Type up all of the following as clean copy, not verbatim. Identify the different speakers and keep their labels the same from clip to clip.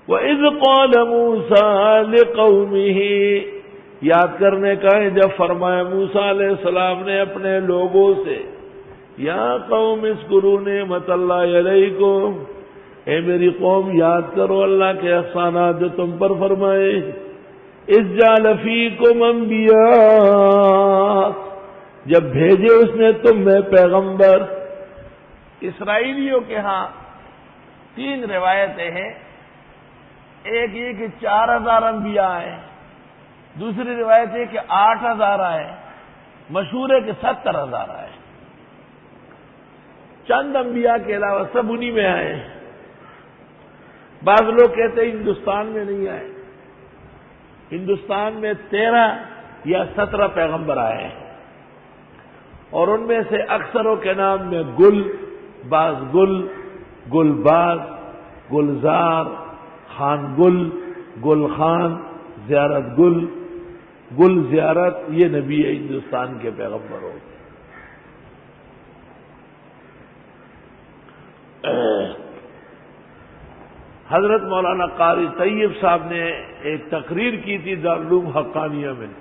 Speaker 1: وَإِذْ قَالَ مُوسَىٰ لِقَوْمِهِ، یاد کرنے کا ہے جب فرمایا موسیٰ علیہ السلام نے اپنے لوگوں سے، یا قوم اذکروا نعمت اللہ علیکم، اے میری قوم یاد کرو اللہ کے احسانات جو تم پر فرمائے، اذ جعل فیکم انبیاء، جب بھیجے اس نے تم میں پیغمبر۔ اسرائیلیوں کے ہاں 3 روایتیں ہیں، ایک یہ کہ 4000 انبیاء آئے، دوسری روایت ہے کہ 8000 آئے، مشہور ہے کہ 70000 آئے۔ چند انبیاء کے علاوہ سب انہی میں آئے۔ بعض لوگ کہتے ہیں ہندوستان میں نہیں آئے، ہندوستان میں 13 یا 17 پیغمبر آئے ہیں، اور ان میں سے اکثروں کے نام میں گل، باز گل، گل باز، گلزار، خان گل، گل خان، زیارت گل، گل زیارت، یہ نبی ہے ہندوستان کے پیغمبروں۔ حضرت مولانا قاری طیب صاحب نے ایک تقریر کی تھی دارالعلوم حقانیہ میں،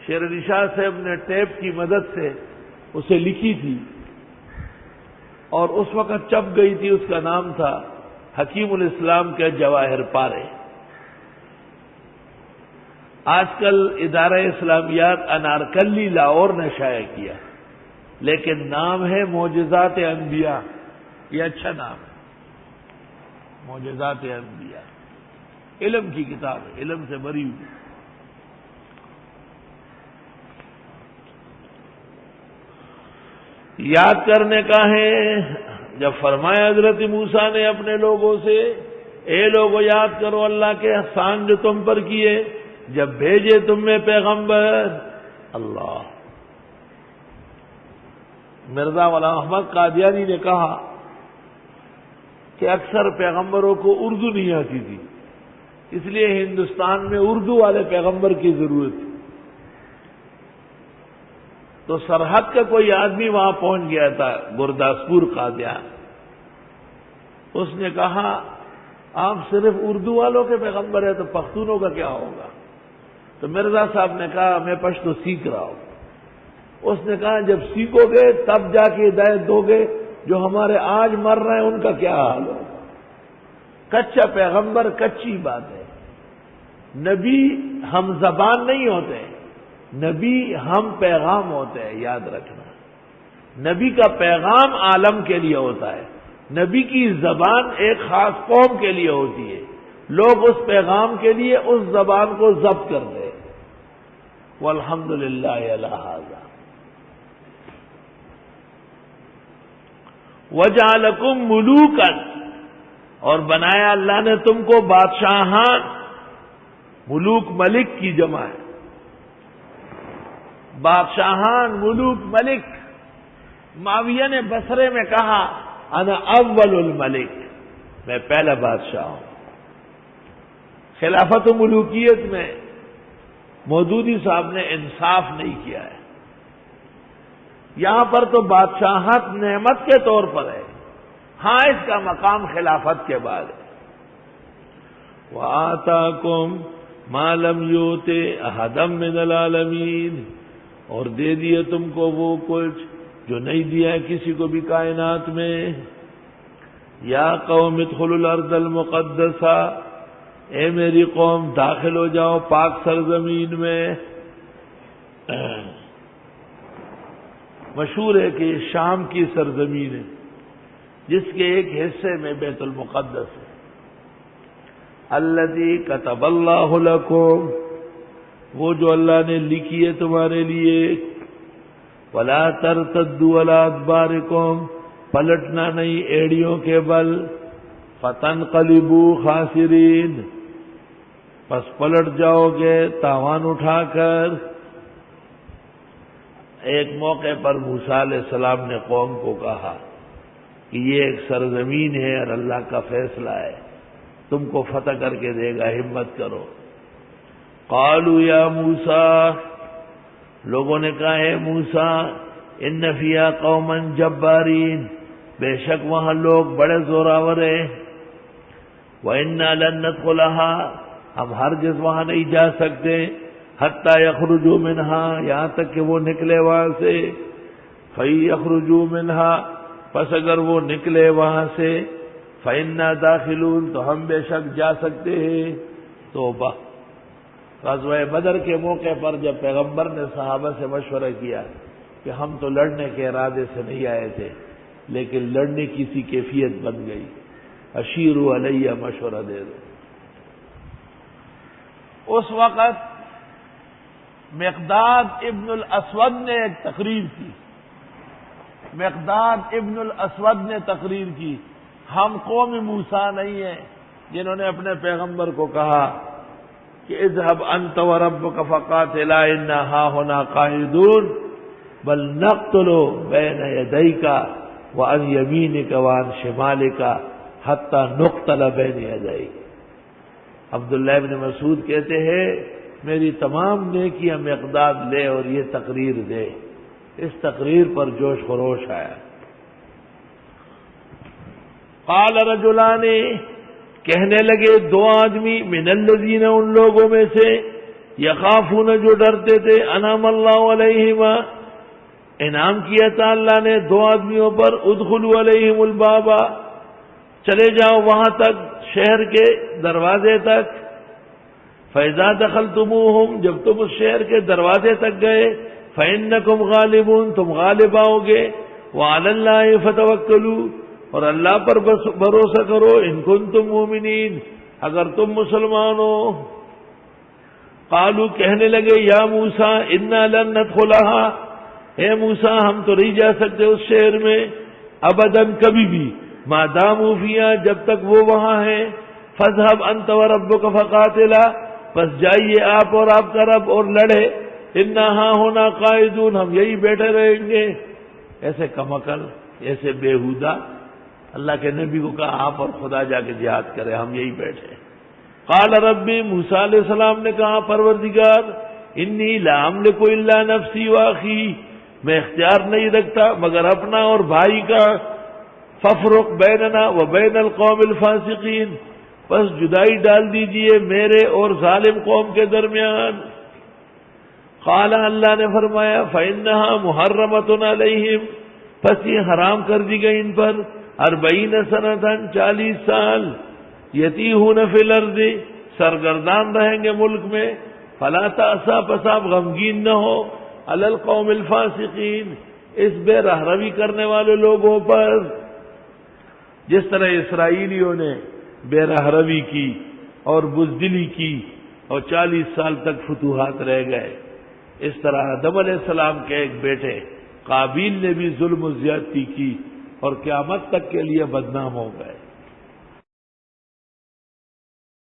Speaker 1: شیر علی شاہ صاحب نے ٹیپ کی مدد سے اسے لکھی تھی، اور اس وقت چھپ گئی تھی۔ اس کا نام تھا حکیم الاسلام کے جواہر پارے۔ آج کل ادارہ اسلامیات انارکلی لاہور نے شائع کیا، لیکن نام ہے معجزات انبیاء، یہ اچھا نام ہے، معجزات انبیاء، علم کی کتاب ہے، علم سے بری ہوئی۔ یاد کرنے کا ہے جب فرمایا حضرت موسیٰ نے اپنے لوگوں سے، اے لوگوں یاد کرو اللہ کے احسان جو تم پر کیے جب بھیجے تم میں پیغمبر۔ اللہ، مرزا غلام احمد قادیانی نے کہا کہ اکثر پیغمبروں کو اردو نہیں آتی تھی، اس لیے ہندوستان میں اردو والے پیغمبر کی ضرورت تھی۔ تو سرحد کا کوئی آدمی وہاں پہنچ گیا تھا، گرداسپور قادیان، اس نے کہا آپ صرف اردو والوں کے پیغمبر ہیں تو پختونوں کا کیا ہوگا؟ تو مرزا صاحب نے کہا میں پشتو سیکھ رہا ہوں۔ اس نے کہا جب سیکھو گے تب جا کے ہدایت دو گے، جو ہمارے آج مر رہے ہیں ان کا کیا حال ہوگا؟ کچا پیغمبر کچی بات ہے، نبی ہم زبان نہیں ہوتے، نبی ہم پیغام ہوتے ہیں، یاد رکھنا۔ نبی کا پیغام عالم کے لیے ہوتا ہے، نبی کی زبان ایک خاص قوم کے لیے ہوتی ہے، لوگ اس پیغام کے لیے اس زبان کو ضبط کر دیں۔ والحمدللہ علی ھذا۔ وَجَعَلَكُم مُلُوكًا، اور بنایا اللہ نے تم کو بادشاہان، ملوک ملک کی جمع ہے، بادشاہان ملوک ملک۔ معاویہ نے بصرے میں کہا انا اول الملک، میں پہلا بادشاہ ہوں۔ خلافت و ملوکیت میں مودودی صاحب نے انصاف نہیں کیا ہے، یہاں پر تو بادشاہت نعمت کے طور پر ہے، ہاں اس کا مقام خلافت کے بعد ہے۔ وَآتَاكُمْ مَا لَمْ يُؤْتِ أَحَدًا مِّنَ الْعَالَمِينَ، اور دے دیے تم کو وہ کچھ جو نہیں دیا ہے کسی کو بھی کائنات میں۔ یا قوم ادخلوا الارض المقدسہ، اے میری قوم داخل ہو جاؤ پاک سرزمین میں۔ مشہور ہے کہ یہ شام کی سرزمین ہے، جس کے ایک حصے میں بیت المقدس ہے۔ الذی کتب اللہ لکم، وہ جو اللہ نے لکھی ہے تمہارے لیے۔ ولا ترتدوا علی ادبارکم، پلٹنا نہیں ایڑیوں کے بل۔ فتنقلبوا خاسرین، پس پلٹ جاؤ گے تاوان اٹھا کر۔ ایک موقع پر موسیٰ علیہ السلام نے قوم کو کہا کہ یہ ایک سرزمین ہے اور اللہ کا فیصلہ ہے، تم کو فتح کر کے دے گا، ہمت کرو۔ قالوا یا موسیٰ، لوگوں نے کہا ہے موسیٰ، ان فیہا قوما جبارین، بے شک وہاں لوگ بڑے زوراور ہیں۔ وَإِنَّا لَن نَّدْخُلَهَا ہم ہرگز وہاں نہیں جا سکتے حَتَّى يَخْرُجُوا مِنْهَا یہاں تک کہ وہ نکلے وہاں سے فَيَخْرُجُوا مِنْهَا پس اگر وہ نکلے وہاں سے فَإِنَّا دَاخِلُونَ تو ہم بے شک جا سکتے ہیں. توبہ. غزوہ بدر کے موقع پر جب پیغمبر نے صحابہ سے مشورہ کیا کہ ہم تو لڑنے کے ارادے سے نہیں آئے تھے لیکن لڑنے کی سی کیفیت بن گئی, اشیروا علیہ مشورہ دے دو. اس وقت مقداد ابن الاسود نے ایک تقریر کی. مقداد ابن الاسود نے تقریر کی, ہم قوم موسیٰ نہیں ہیں جنہوں نے اپنے پیغمبر کو کہا کہ اذهب انت وربك فقاتلا انا هاهنا قاعدون بل نقتل بين يديك وعن يمينك وعن شمالك حتى نقتل بين يديك. عبداللہ ابن مسعود کہتے ہیں میری تمام نیکیاں مقداد لے اور یہ تقریر دے. اس تقریر پر جوش خروش آیا. قال رجلان کہنے لگے دو آدمی من الذین ان لوگوں میں سے یخافون جو ڈرتے تھے انعم اللہ علیہما انعام کیا تھا اللہ نے دو آدمیوں پر ادخلوا علیہم الباب چلے جاؤ وہاں تک شہر کے دروازے تک. فَإِذَا دَخَلْتُمُوهُمْ جب تم اس شہر کے دروازے تک گئے فَإِنَّكُمْ غَالِبُونَ تم غالب آؤ گے. وَعَلَى اللَّهِ فَتَوَكَّلُوا اور اللہ پر بھروسہ کرو ان کنتم مومنین اگر تم مسلمان ہو. قالوا کہنے لگے یا موسیٰ انا لن ندخلها اے موسیٰ ہم تو نہیں جا سکتے اس شہر میں ابداً کبھی بھی ما داموا فیہا جب تک وہ وہاں ہیں. فاذهب انت وربك فقاتلا بس جائیے آپ اور آپ کا رب اور لڑے. انا ہاہنا قاعدون ہم یہی بیٹھے رہیں گے. ایسے کمکل ایسے بےہودہ اللہ کے نبی کو کہا آپ اور خدا جا کے جہاد کرے ہم یہی بیٹھے. قال ربی موسیٰ علیہ السلام نے کہا پروردگار انی لا املک الا نفسی واخی میں اختیار نہیں رکھتا مگر اپنا اور بھائی کا. ففرق بیننا و بین القوم الفاسقین بس جدائی ڈال دیجئے میرے اور ظالم قوم کے درمیان. قال اللہ نے فرمایا فإنها محرمۃ علیہم پس یہ حرام کر دی گئی ان پر 40 سنۃ 40 سال یتیہون فی الارض سرگردان رہیں گے ملک میں. فلا تأسا پس آپ غمگین نہ ہو علی القوم الفاسقین اس بے رہروی کرنے والے لوگوں پر. جس طرح اسرائیلیوں نے بے رہروی کی اور بزدلی کی اور 40 سال تک فتوحات رہ گئے اس طرح آدم علیہ السلام کے ایک بیٹے قابیل نے بھی ظلم و زیادتی کی اور قیامت تک کے لیے بدنام ہو گئے.